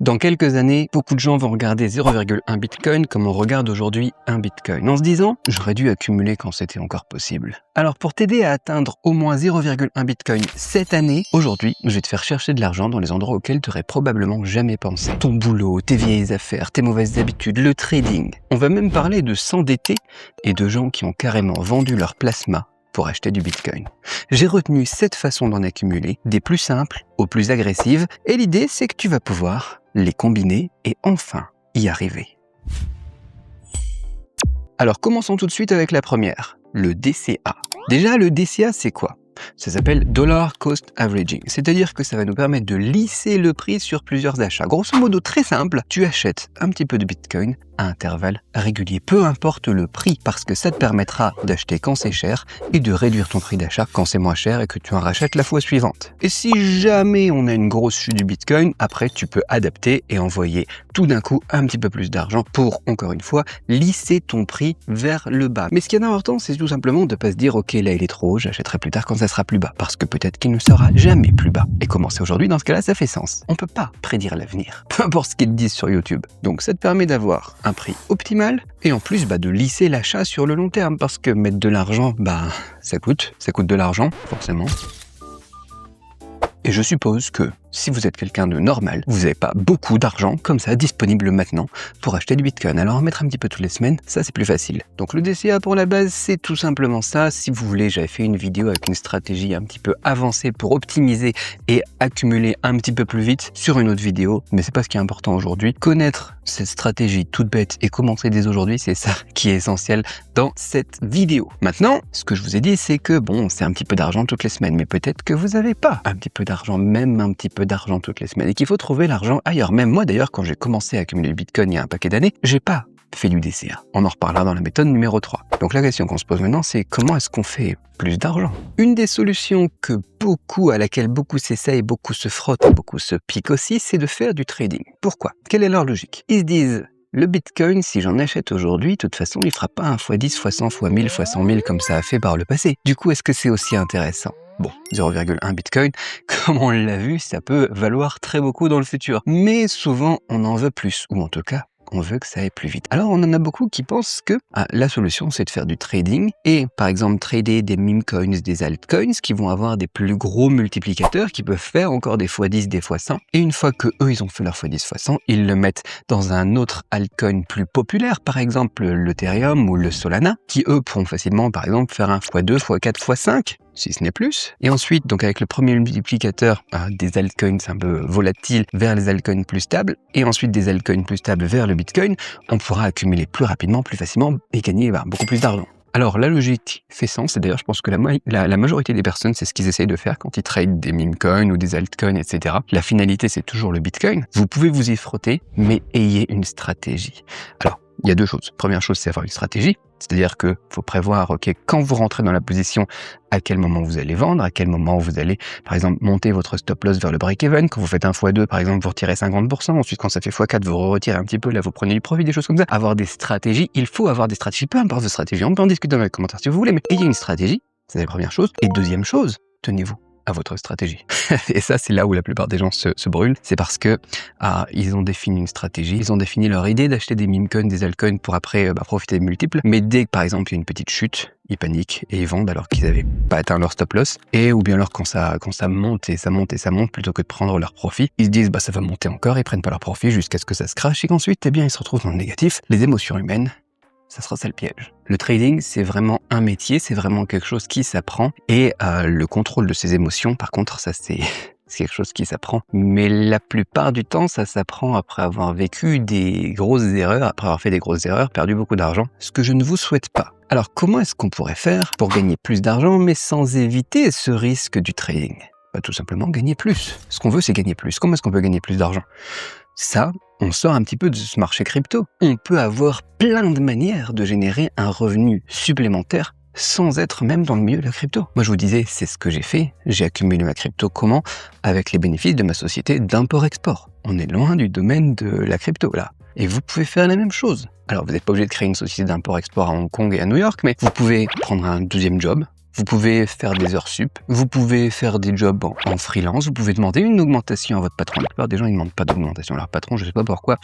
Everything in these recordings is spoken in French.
Dans quelques années, beaucoup de gens vont regarder 0,1 Bitcoin comme on regarde aujourd'hui un Bitcoin, en se disant « j'aurais dû accumuler quand c'était encore possible ». Alors pour t'aider à atteindre au moins 0,1 Bitcoin cette année, aujourd'hui, je vais te faire chercher de l'argent dans les endroits auxquels tu n'aurais probablement jamais pensé. Ton boulot, tes vieilles affaires, tes mauvaises habitudes, le trading. On va même parler de s'endetter et de gens qui ont carrément vendu leur plasma pour acheter du Bitcoin. J'ai retenu 7 façons d'en accumuler, des plus simples aux plus agressives, et l'idée c'est que tu vas pouvoir les combiner et enfin y arriver. Alors commençons tout de suite avec la première, le DCA. Déjà le DCA c'est quoi ? Ça s'appelle Dollar Cost Averaging, c'est-à-dire que ça va nous permettre de lisser le prix sur plusieurs achats. Grosso modo, très simple, tu achètes un petit peu de Bitcoin à intervalles réguliers, peu importe le prix, parce que ça te permettra d'acheter quand c'est cher et de réduire ton prix d'achat quand c'est moins cher et que tu en rachètes la fois suivante. Et si jamais on a une grosse chute du Bitcoin, après tu peux adapter et envoyer tout d'un coup un petit peu plus d'argent pour, encore une fois, lisser ton prix vers le bas. Mais ce qui est important, c'est tout simplement de ne pas se dire « ok, là il est trop haut, j'achèterai plus tard quand ça sera plus bas », parce que peut-être qu'il ne sera jamais plus bas. Et commencer aujourd'hui, dans ce cas-là, ça fait sens. On peut pas prédire l'avenir, peu importe ce qu'ils disent sur YouTube. Donc ça te permet d'avoir un prix optimal et en plus de lisser l'achat sur le long terme, parce que mettre de l'argent, ça coûte de l'argent, forcément. Et je suppose que si vous êtes quelqu'un de normal, vous n'avez pas beaucoup d'argent comme ça disponible maintenant pour acheter du Bitcoin. Alors en mettre un petit peu toutes les semaines, ça c'est plus facile. Donc le DCA pour la base, c'est tout simplement ça. Si vous voulez, j'avais fait une vidéo avec une stratégie un petit peu avancée pour optimiser et accumuler un petit peu plus vite sur une autre vidéo. Mais c'est pas ce qui est important aujourd'hui. Connaître cette stratégie toute bête et commencer dès aujourd'hui, c'est ça qui est essentiel dans cette vidéo. Maintenant, ce que je vous ai dit, c'est que bon, c'est un petit peu d'argent toutes les semaines, mais peut-être que vous n'avez pas un petit peu d'argent, même un petit peu d'argent toutes les semaines, et qu'il faut trouver l'argent ailleurs. Même moi d'ailleurs, quand j'ai commencé à accumuler le Bitcoin il y a un paquet d'années, j'ai pas fait du DCA. On en reparlera dans la méthode numéro 3. Donc la question qu'on se pose maintenant, c'est comment est-ce qu'on fait plus d'argent? Une des solutions à laquelle beaucoup s'essayent, beaucoup se frottent et beaucoup se piquent aussi, c'est de faire du trading. Pourquoi? Quelle est leur logique? Ils se disent, le Bitcoin, si j'en achète aujourd'hui, de toute façon, il fera pas un x10, x100, x1000, x100 000 comme ça a fait par le passé. Du coup, est-ce que c'est aussi intéressant? Bon, 0,1 Bitcoin, comme on l'a vu, ça peut valoir très beaucoup dans le futur. Mais souvent, on en veut plus, ou en tout cas, on veut que ça aille plus vite. Alors, on en a beaucoup qui pensent que la solution, c'est de faire du trading et, par exemple, trader des meme coins, des altcoins qui vont avoir des plus gros multiplicateurs qui peuvent faire encore des x10, des x100. Et une fois que eux, ils ont fait leur x10, x100, ils le mettent dans un autre altcoin plus populaire, par exemple l'Ethereum ou le Solana, qui eux pourront facilement, par exemple, faire un x2, x4, x5. Si ce n'est plus. Et ensuite, donc avec le premier multiplicateur des altcoins un peu volatiles vers les altcoins plus stables, et ensuite des altcoins plus stables vers le Bitcoin, on pourra accumuler plus rapidement, plus facilement et gagner beaucoup plus d'argent. Alors la logique fait sens, et d'ailleurs je pense que la majorité des personnes, c'est ce qu'ils essayent de faire quand ils tradent des meme coins ou des altcoins, etc. La finalité, c'est toujours le Bitcoin. Vous pouvez vous y frotter, mais ayez une stratégie. Alors, il y a deux choses. Première chose, c'est avoir une stratégie. C'est-à-dire que faut prévoir, ok, quand vous rentrez dans la position, à quel moment vous allez vendre, à quel moment vous allez, par exemple, monter votre stop loss vers le break-even. Quand vous faites un x2, par exemple, vous retirez 50%. Ensuite, quand ça fait x4, vous retirez un petit peu, là, vous prenez du profit, des choses comme ça. Avoir des stratégies, il faut avoir des stratégies, peu importe de stratégie. On peut en discuter dans les commentaires si vous voulez, mais ayez une stratégie. C'est la première chose. Et deuxième chose, tenez-vous à votre stratégie. Et ça, c'est là où la plupart des gens se brûlent. C'est parce que ils ont défini une stratégie, ils ont défini leur idée d'acheter des meme coins, des altcoins pour après profiter des multiples. Mais dès que, par exemple, il y a une petite chute, ils paniquent et ils vendent alors qu'ils n'avaient pas atteint leur stop loss. Et ou bien alors quand ça monte et ça monte et ça monte, plutôt que de prendre leur profit, ils se disent ça va monter encore, ils prennent pas leur profit jusqu'à ce que ça se crache et qu'ensuite, ils se retrouvent dans le négatif. Les émotions humaines, ça sera ça le piège. Le trading, c'est vraiment un métier, c'est vraiment quelque chose qui s'apprend. Et le contrôle de ses émotions, par contre, ça c'est quelque chose qui s'apprend. Mais la plupart du temps, ça s'apprend après avoir vécu des grosses erreurs, après avoir fait des grosses erreurs, perdu beaucoup d'argent, ce que je ne vous souhaite pas. Alors comment est-ce qu'on pourrait faire pour gagner plus d'argent, mais sans éviter ce risque du trading? Tout simplement gagner plus. Ce qu'on veut, c'est gagner plus. Comment est-ce qu'on peut gagner plus d'argent? Ça, on sort un petit peu de ce marché crypto. On peut avoir plein de manières de générer un revenu supplémentaire sans être même dans le milieu de la crypto. Moi, je vous disais, c'est ce que j'ai fait. J'ai accumulé ma crypto comment? Avec les bénéfices de ma société d'import-export. On est loin du domaine de la crypto, là. Et vous pouvez faire la même chose. Alors, vous n'êtes pas obligé de créer une société d'import-export à Hong Kong et à New York, mais vous pouvez prendre un deuxième job, Vous pouvez faire des heures sup, vous pouvez faire des jobs en freelance, vous pouvez demander une augmentation à votre patron. La plupart des gens, ils ne demandent pas d'augmentation à leur patron, je sais pas pourquoi.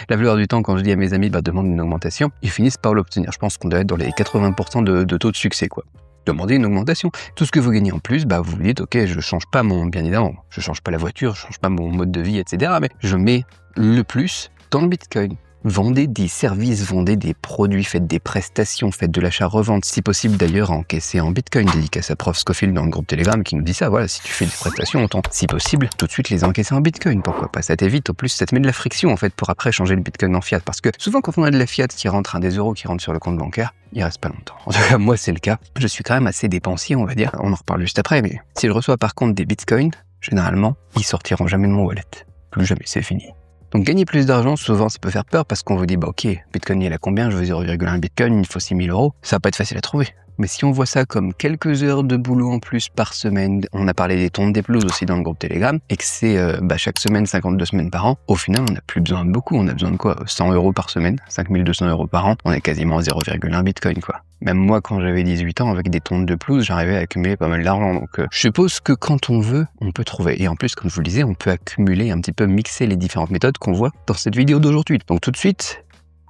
La plupart du temps, quand je dis à mes amis, demande une augmentation, ils finissent par l'obtenir. Je pense qu'on doit être dans les 80% de taux de succès, quoi. Demandez une augmentation. Tout ce que vous gagnez en plus, vous vous dites, ok, je change pas bien évidemment, je change pas la voiture, je change pas mon mode de vie, etc. Mais je mets le plus dans le Bitcoin. Vendez des services, vendez des produits, faites des prestations, faites de l'achat-revente, si possible d'ailleurs encaissez en Bitcoin, dédicace à Prof Scofield dans le groupe Telegram qui nous dit ça, voilà, si tu fais des prestations, autant, si possible, tout de suite les encaisser en Bitcoin, pourquoi pas, ça t'évite, au plus ça te met de la friction en fait pour après changer le Bitcoin en fiat, parce que souvent quand on a de la fiat qui rentre, des euros qui rentrent sur le compte bancaire, il reste pas longtemps. En tout cas, moi c'est le cas, je suis quand même assez dépensier on va dire, on en reparle juste après, mais si je reçois par contre des Bitcoins, généralement, ils sortiront jamais de mon wallet, plus jamais, c'est fini. Donc gagner plus d'argent, souvent ça peut faire peur parce qu'on vous dit ok, Bitcoin il est à combien, je veux 0,1 Bitcoin, il faut 6 000 euros, ça va pas être facile à trouver. Mais si on voit ça comme quelques heures de boulot en plus par semaine, on a parlé des tontes des pelouses aussi dans le groupe Telegram, et que c'est chaque semaine 52 semaines par an, au final on n'a plus besoin de beaucoup, on a besoin de quoi 100 euros par semaine, 5200 euros par an, on est quasiment à 0,1 Bitcoin quoi. Même moi quand j'avais 18 ans avec des tontes de pelouse, j'arrivais à accumuler pas mal d'argent, donc je suppose que quand on veut, on peut trouver. Et en plus, comme je vous le disais, on peut accumuler un petit peu, mixer les différentes méthodes qu'on voit dans cette vidéo d'aujourd'hui. Donc tout de suite,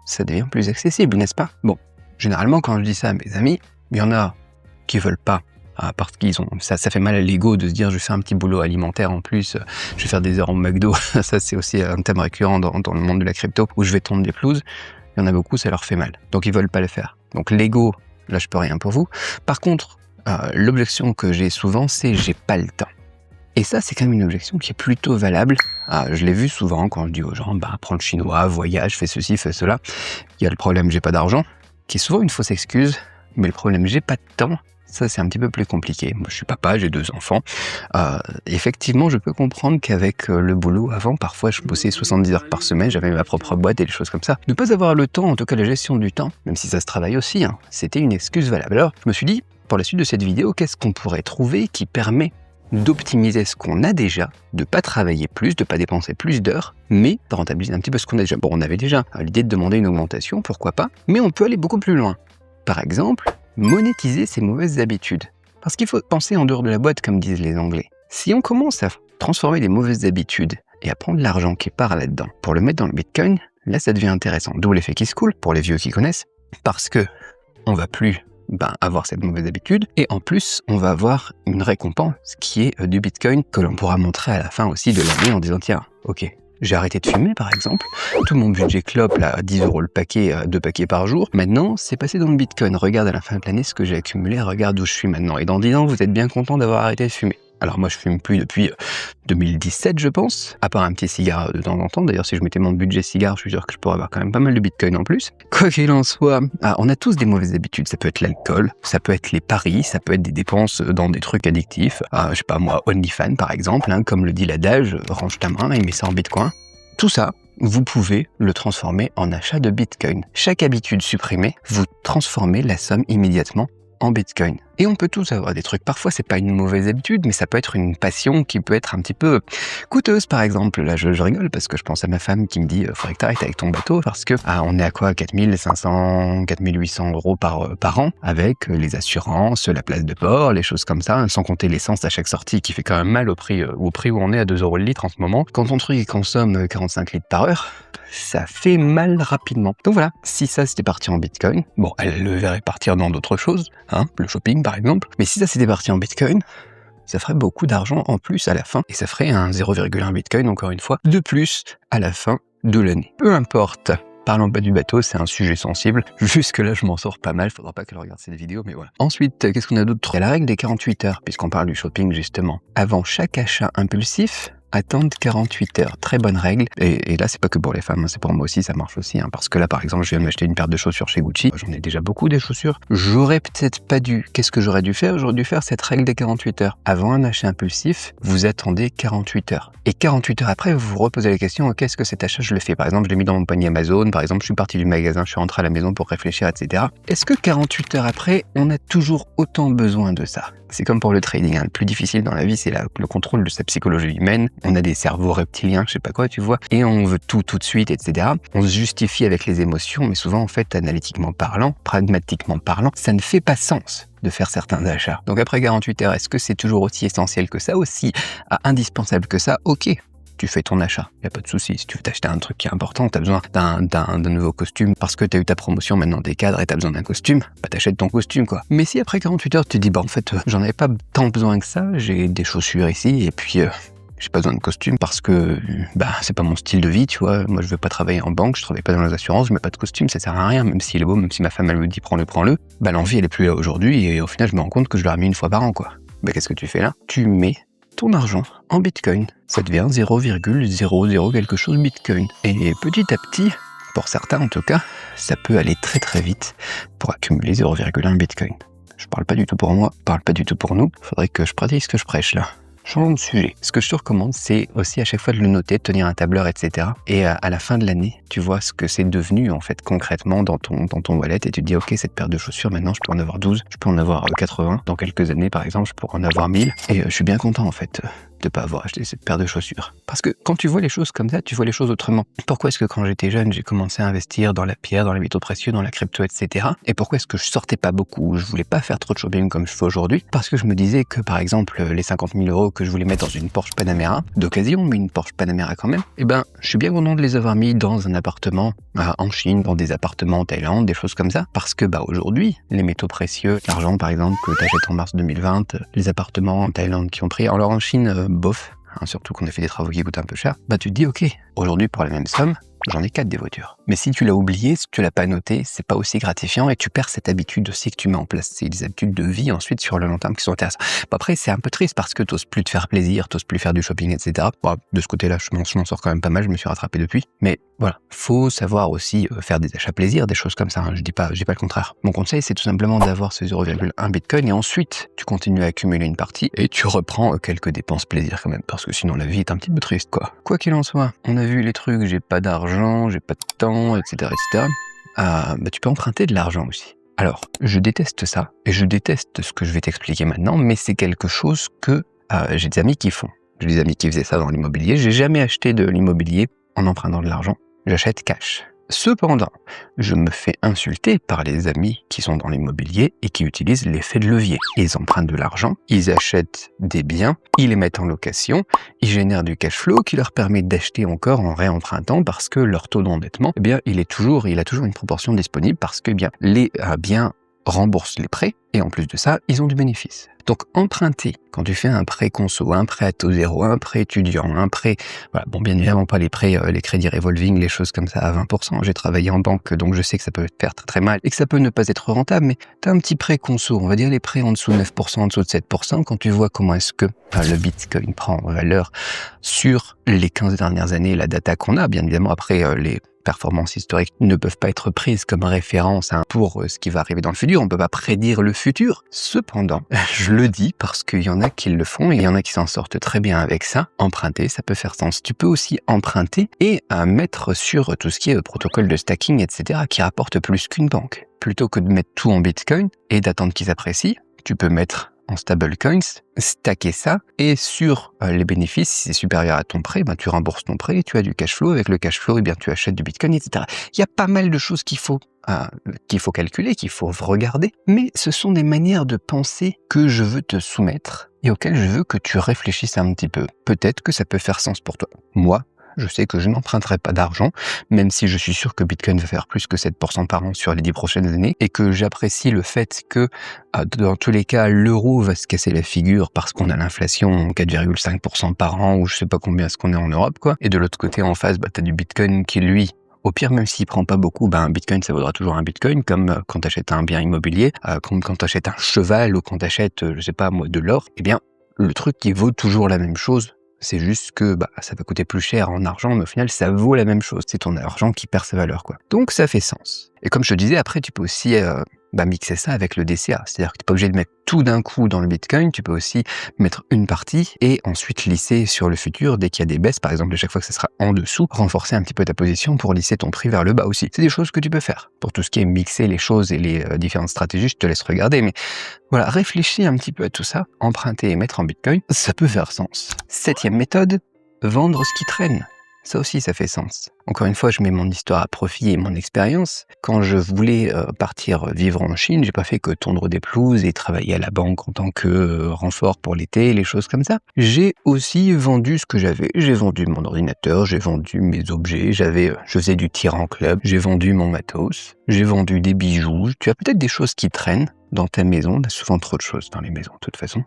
ça devient plus accessible, n'est-ce pas? Bon, généralement quand je dis ça à mes amis, il y en a qui veulent pas, parce qu'ils ont ça fait mal à l'ego de se dire je vais faire un petit boulot alimentaire en plus, je vais faire des heures en McDo, ça c'est aussi un thème récurrent dans le monde de la crypto, où je vais tondre des pelouses, il y en a beaucoup, ça leur fait mal, donc ils veulent pas le faire. Donc l'ego, là je peux rien pour vous. Par contre, l'objection que j'ai souvent, c'est j'ai pas le temps. Et ça, c'est quand même une objection qui est plutôt valable. Je l'ai vu souvent quand je dis aux gens, apprends le chinois, voyage, fais ceci, fais cela. Il y a le problème j'ai pas d'argent, qui est souvent une fausse excuse, mais le problème j'ai pas de temps, ça c'est un petit peu plus compliqué. Moi je suis papa, j'ai 2 enfants. Effectivement, je peux comprendre qu'avec le boulot avant, parfois je bossais 70 heures par semaine, j'avais ma propre boîte et des choses comme ça. Ne pas avoir le temps, en tout cas la gestion du temps, même si ça se travaille aussi, c'était une excuse valable. Alors je me suis dit, pour la suite de cette vidéo, qu'est-ce qu'on pourrait trouver qui permet d'optimiser ce qu'on a déjà, de pas travailler plus, de pas dépenser plus d'heures, mais de rentabiliser un petit peu ce qu'on a déjà. Bon, on avait déjà l'idée de demander une augmentation, pourquoi pas, mais on peut aller beaucoup plus loin. Par exemple, monétiser ses mauvaises habitudes. Parce qu'il faut penser en dehors de la boîte, comme disent les Anglais. Si on commence à transformer les mauvaises habitudes et à prendre l'argent qui part là-dedans pour le mettre dans le Bitcoin, là ça devient intéressant. D'où l'effet qui se coule, pour les vieux qui connaissent, parce que on va plus avoir cette mauvaise habitude, et en plus on va avoir une récompense qui est du Bitcoin que l'on pourra montrer à la fin aussi de l'année en disant tiens, ok, j'ai arrêté de fumer par exemple, tout mon budget clope là, à 10 € le paquet, 2 paquets par jour, maintenant c'est passé dans le Bitcoin, regarde à la fin de l'année ce que j'ai accumulé, regarde où je suis maintenant, et dans 10 ans vous êtes bien content d'avoir arrêté de fumer. Alors moi je fume plus depuis 2017 je pense, à part un petit cigare de temps en temps, d'ailleurs si je mettais mon budget cigare je suis sûr que je pourrais avoir quand même pas mal de Bitcoin en plus. Quoi qu'il en soit, on a tous des mauvaises habitudes, ça peut être l'alcool, ça peut être les paris, ça peut être des dépenses dans des trucs addictifs, je sais pas moi, OnlyFans par exemple, comme le dit l'adage, range ta main et mets ça en Bitcoin. Tout ça, vous pouvez le transformer en achat de Bitcoin. Chaque habitude supprimée, vous transformez la somme immédiatement en Bitcoin. Et on peut tous avoir des trucs. Parfois, c'est pas une mauvaise habitude, mais ça peut être une passion qui peut être un petit peu coûteuse, par exemple. Là, je rigole parce que je pense à ma femme qui me dit faudrait que t'arrêtes avec ton bateau parce que on est à quoi 4500, 4800 € par an avec les assurances, la place de port, les choses comme ça, sans compter l'essence à chaque sortie qui fait quand même mal au prix où on est à 2 € le litre en ce moment. Quand ton truc consomme 45 litres par heure, ça fait mal rapidement. Donc voilà, si ça c'était parti en Bitcoin, bon, elle le verrait partir dans d'autres choses, le shopping par exemple, mais si ça c'était parti en Bitcoin, ça ferait beaucoup d'argent en plus à la fin, et ça ferait un 0,1 Bitcoin, encore une fois, de plus à la fin de l'année. Peu importe, parlons pas du bateau, c'est un sujet sensible, jusque là je m'en sors pas mal, faudra pas que je regarde cette vidéo, mais voilà. Ensuite, qu'est-ce qu'on a d'autre? Il y a la règle des 48 heures, puisqu'on parle du shopping justement. Avant chaque achat impulsif, attendre 48 heures, très bonne règle, et là c'est pas que pour les femmes, c'est pour moi aussi, ça marche aussi, parce que là par exemple je viens de m'acheter une paire de chaussures chez Gucci, j'en ai déjà beaucoup des chaussures, j'aurais peut-être pas dû, qu'est-ce que j'aurais dû faire? J'aurais dû faire cette règle des 48 heures, avant un achat impulsif, vous attendez 48 heures, et 48 heures après vous vous reposez la question, ok, est-ce que cet achat je le fais? Par exemple je l'ai mis dans mon panier Amazon, par exemple je suis parti du magasin, je suis rentré à la maison pour réfléchir, etc. Est-ce que 48 heures après, on a toujours autant besoin de ça? C'est comme pour le trading, hein. Le plus difficile dans la vie, c'est le contrôle de sa psychologie humaine. On a des cerveaux reptiliens, je sais pas quoi, tu vois, et on veut tout de suite, etc. On se justifie avec les émotions, mais souvent, en fait, analytiquement parlant, pragmatiquement parlant, ça ne fait pas sens de faire certains achats. Donc après 48 heures, est-ce que c'est toujours aussi essentiel que ça, aussi indispensable que ça? Ok, tu fais ton achat, y a pas de souci. Si tu veux t'acheter un truc qui est important, t'as besoin d'un nouveau costume parce que t'as eu ta promotion maintenant des cadres et t'as besoin d'un costume, bah t'achètes ton costume quoi. Mais si après 48 heures tu te dis bah en fait j'en avais pas tant besoin que ça, j'ai des chaussures ici et puis j'ai pas besoin de costume parce que bah c'est pas mon style de vie, tu vois. Moi je veux pas travailler en banque, je travaille pas dans les assurances, je mets pas de costume, ça sert à rien, même s'il est beau, même si ma femme elle me dit prends-le, bah l'envie elle est plus là aujourd'hui et au final je me rends compte que je l'aurais mis une fois par an quoi. Bah qu'est-ce que tu fais là? Tu mets ton argent en bitcoin. Ça devient 0,00 quelque chose bitcoin. Et petit à petit, pour certains en tout cas, ça peut aller très très vite pour accumuler 0,1 bitcoin. Je parle pas du tout pour moi, je parle pas du tout pour nous. Faudrait que je pratique ce que je prêche là. Changeons de sujet. Ce que je te recommande, c'est aussi à chaque fois de le noter, de tenir un tableur, etc. Et à la fin de l'année, tu vois ce que c'est devenu en fait concrètement dans ton wallet et tu te dis ok, cette paire de chaussures maintenant je peux en avoir 12, je peux en avoir 80. Dans quelques années par exemple, je pourrais en avoir 1000. Et je suis bien content en fait de pas avoir acheté cette paire de chaussures. Parce que quand tu vois les choses comme ça, tu vois les choses autrement. Pourquoi est-ce que quand j'étais jeune, j'ai commencé à investir dans la pierre, dans les métaux précieux, dans la crypto, etc. Et pourquoi est-ce que je sortais pas beaucoup? Je voulais pas faire trop de shopping comme je fais aujourd'hui. Parce que je me disais que par exemple, les 50 000 euros que je voulais mettre dans une Porsche Panamera, d'occasion, mais une Porsche Panamera quand même, eh ben, je suis bien content de les avoir mis dans un appartement en Chine, dans des appartements en Thaïlande, des choses comme ça. Parce que bah aujourd'hui, les métaux précieux, l'argent par exemple que t'achètes en mars 2020, les appartements en Thaïlande qui ont pris, alors en Chine, bof, hein, surtout qu'on a fait des travaux qui coûtent un peu cher, bah tu te dis ok, aujourd'hui pour la même somme, j'en ai 4 des voitures. Mais si tu l'as oublié, si tu l'as pas noté, c'est pas aussi gratifiant et tu perds cette habitude aussi que tu mets en place. C'est des habitudes de vie ensuite sur le long terme qui sont intéressantes. Bon, après, c'est un peu triste parce que t'oses plus te faire plaisir, t'oses plus faire du shopping, etc. Bon, de ce côté-là, je m'en sors quand même pas mal, je me suis rattrapé depuis. Mais voilà, faut savoir aussi faire des achats plaisir, des choses comme ça. Hein. Je dis pas le contraire. Mon conseil, c'est tout simplement d'avoir ce 0,1 bitcoin et ensuite, tu continues à accumuler une partie et tu reprends quelques dépenses plaisir quand même parce que sinon la vie est un petit peu triste quoi. Quoi qu'il en soit, on a vu les trucs, j'ai pas d'argent, j'ai pas de temps, etc. Bah, tu peux emprunter de l'argent aussi. Alors, je déteste ça, et je déteste ce que je vais t'expliquer maintenant, mais c'est quelque chose que j'ai des amis qui font. J'ai des amis qui faisaient ça dans l'immobilier. J'ai jamais acheté de l'immobilier en empruntant de l'argent. J'achète cash. Cependant, je me fais insulter par les amis qui sont dans l'immobilier et qui utilisent l'effet de levier. Ils empruntent de l'argent, ils achètent des biens, ils les mettent en location, ils génèrent du cash flow qui leur permet d'acheter encore en réempruntant parce que leur taux d'endettement, eh bien, il a toujours une proportion disponible parce que bien, les biens remboursent les prêts et en plus de ça, ils ont du bénéfice. Donc emprunter, quand tu fais un prêt conso, un prêt à taux zéro, un prêt étudiant, un prêt, voilà, bon bien évidemment pas les prêts, les crédits revolving, les choses comme ça à 20%. J'ai travaillé en banque, donc je sais que ça peut te faire très très mal et que ça peut ne pas être rentable, mais t'as un petit prêt conso, on va dire les prêts en dessous de 9%, en dessous de 7%, quand tu vois comment est-ce que le Bitcoin prend en valeur sur les 15 dernières années, la data qu'on a, bien évidemment après les performances historiques ne peuvent pas être prises comme référence pour ce qui va arriver dans le futur. On ne peut pas prédire le futur. Cependant, je le dis parce qu'il y en a qui le font et il y en a qui s'en sortent très bien avec ça. Emprunter, ça peut faire sens. Tu peux aussi emprunter et mettre sur tout ce qui est protocole de stacking, etc., qui rapporte plus qu'une banque. Plutôt que de mettre tout en Bitcoin et d'attendre qu'ils apprécient, tu peux mettre en stablecoins, stacker ça, et sur les bénéfices, si c'est supérieur à ton prêt, ben, tu rembourses ton prêt et tu as du cash flow. Avec le cash flow, eh bien, tu achètes du Bitcoin, etc. Il y a pas mal de choses qu'il faut calculer, qu'il faut regarder, mais ce sont des manières de penser que je veux te soumettre et auxquelles je veux que tu réfléchisses un petit peu. Peut-être que ça peut faire sens pour toi. Moi, je sais que je n'emprunterai pas d'argent, même si je suis sûr que Bitcoin va faire plus que 7% par an sur les 10 prochaines années, et que j'apprécie le fait que, dans tous les cas, l'euro va se casser la figure parce qu'on a l'inflation 4,5% par an, ou je sais pas combien est-ce qu'on est en Europe, quoi. Et de l'autre côté, en face, bah, t'as du Bitcoin qui, lui, au pire, même s'il prend pas beaucoup, ben un Bitcoin, ça vaudra toujours un Bitcoin, comme quand t'achètes un bien immobilier, comme quand t'achètes un cheval, ou quand t'achètes, je sais pas moi, de l'or, eh bien, le truc qui vaut toujours la même chose, c'est juste que ça va coûter plus cher en argent, mais au final, ça vaut la même chose. C'est ton argent qui perd sa valeur, quoi. Donc, ça fait sens. Et comme je te disais, après, tu peux aussi mixer ça avec le DCA. C'est-à-dire que tu n'es pas obligé de mettre tout d'un coup dans le Bitcoin, tu peux aussi mettre une partie et ensuite lisser sur le futur dès qu'il y a des baisses, par exemple, à chaque fois que ça sera en dessous, renforcer un petit peu ta position pour lisser ton prix vers le bas aussi. C'est des choses que tu peux faire. Pour tout ce qui est mixer les choses et les différentes stratégies, je te laisse regarder, mais voilà, réfléchis un petit peu à tout ça, emprunter et mettre en Bitcoin, ça peut faire sens. 7e méthode, vendre ce qui traîne. Ça aussi, ça fait sens. Encore une fois, je mets mon histoire à profit et mon expérience. Quand je voulais partir vivre en Chine, j'ai pas fait que tondre des pelouses et travailler à la banque en tant que renfort pour l'été, les choses comme ça. J'ai aussi vendu ce que j'avais. J'ai vendu mon ordinateur, j'ai vendu mes objets, je faisais du tir en club, j'ai vendu mon matos, j'ai vendu des bijoux. Tu as peut-être des choses qui traînent dans ta maison. On a souvent trop de choses dans les maisons, de toute façon.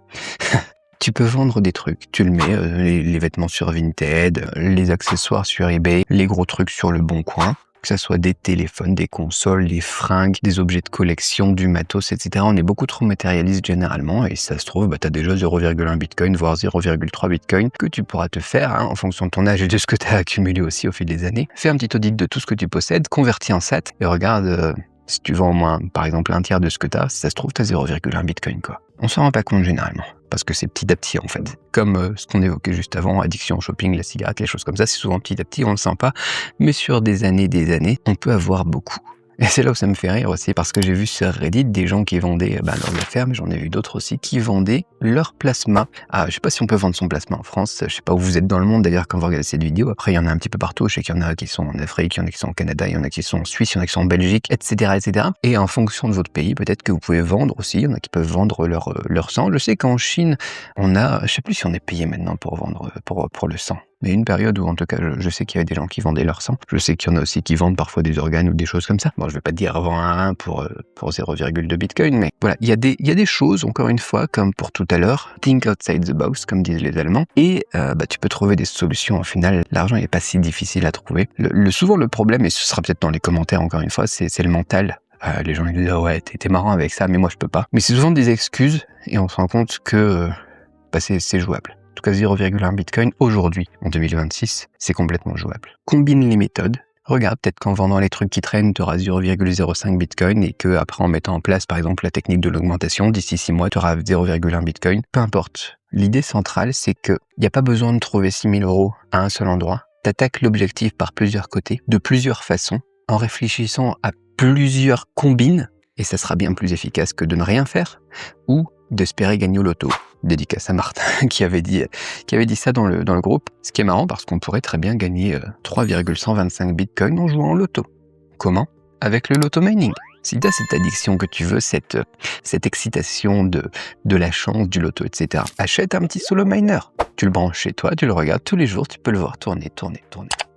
Tu peux vendre des trucs, tu le mets, les vêtements sur Vinted, les accessoires sur eBay, les gros trucs sur le Bon Coin, que ça soit des téléphones, des consoles, des fringues, des objets de collection, du matos, etc. On est beaucoup trop matérialiste généralement et ça se trouve, tu as déjà 0,1 Bitcoin, voire 0,3 Bitcoin que tu pourras te faire en fonction de ton âge et de ce que tu as accumulé aussi au fil des années. Fais un petit audit de tout ce que tu possèdes, convertis en SAT et regarde si tu vends au moins, par exemple, un tiers de ce que tu as, si ça se trouve, tu as 0,1 Bitcoin, quoi. On s'en rend pas compte généralement, parce que c'est petit à petit, en fait. Comme ce qu'on évoquait juste avant, addiction au shopping, la cigarette, les choses comme ça, c'est souvent petit à petit, on le sent pas, mais sur des années, on peut avoir beaucoup. Et c'est là où ça me fait rire aussi, parce que j'ai vu sur Reddit des gens qui vendaient leurs affaires, mais j'en ai vu d'autres aussi, qui vendaient leur plasma. Ah, je sais pas si on peut vendre son plasma en France, je sais pas où vous êtes dans le monde d'ailleurs quand vous regardez cette vidéo. Après, il y en a un petit peu partout, je sais qu'il y en a qui sont en Afrique, il y en a qui sont au Canada, il y en a qui sont en Suisse, il y en a qui sont en Belgique, etc., etc. Et en fonction de votre pays, peut-être que vous pouvez vendre aussi, il y en a qui peuvent vendre leur sang. Je sais qu'en Chine, je sais plus si on est payé maintenant pour vendre, pour le sang. Mais une période où, en tout cas, je sais qu'il y avait des gens qui vendaient leur sang. Je sais qu'il y en a aussi qui vendent parfois des organes ou des choses comme ça. Bon, je vais pas te dire vends un pour 0,2 Bitcoin, mais voilà, il y a des choses, encore une fois, comme pour tout à l'heure, think outside the box, comme disent les Allemands, et tu peux trouver des solutions. Au final, l'argent n'est pas si difficile à trouver. Souvent, le problème, et ce sera peut-être dans les commentaires, encore une fois, c'est le mental. Les gens ils disent ouais, t'es marrant avec ça, mais moi je peux pas. Mais c'est souvent des excuses, et on se rend compte que c'est jouable. En tout cas, 0,1 Bitcoin, aujourd'hui, en 2026, c'est complètement jouable. Combine les méthodes. Regarde, peut-être qu'en vendant les trucs qui traînent, tu auras 0,05 Bitcoin et qu'après, en mettant en place, par exemple, la technique de l'augmentation, d'ici 6 mois, tu auras 0,1 Bitcoin. Peu importe. L'idée centrale, c'est qu'il n'y a pas besoin de trouver 6 000 € à un seul endroit. T'attaques l'objectif par plusieurs côtés, de plusieurs façons, en réfléchissant à plusieurs combines, et ça sera bien plus efficace que de ne rien faire, ou d'espérer gagner au loto. Dédicace à Martin qui avait dit ça dans le groupe. Ce qui est marrant parce qu'on pourrait très bien gagner 3,125 Bitcoin en jouant au loto. Comment? Avec le loto mining. Si tu as cette addiction que tu veux, cette excitation de la chance, du loto, etc., achète un petit solo miner. Tu le branches chez toi, tu le regardes tous les jours, tu peux le voir tourner.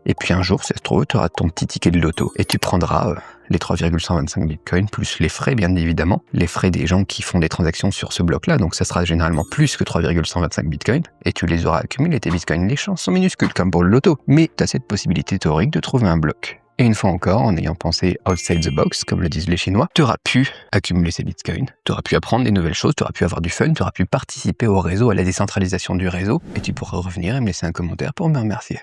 Et puis un jour, si ça se trouve, tu auras ton petit ticket de loto et tu prendras les 3,125 Bitcoin plus les frais, bien évidemment, les frais des gens qui font des transactions sur ce bloc-là. Donc ça sera généralement plus que 3,125 Bitcoin et tu les auras accumulés, tes Bitcoins. Les chances sont minuscules comme pour le loto, mais tu as cette possibilité théorique de trouver un bloc. Et une fois encore, en ayant pensé outside the box, comme le disent les Chinois, tu auras pu accumuler ces bitcoins, tu auras pu apprendre des nouvelles choses, tu auras pu avoir du fun, tu auras pu participer au réseau, à la décentralisation du réseau, et tu pourras revenir et me laisser un commentaire pour me remercier.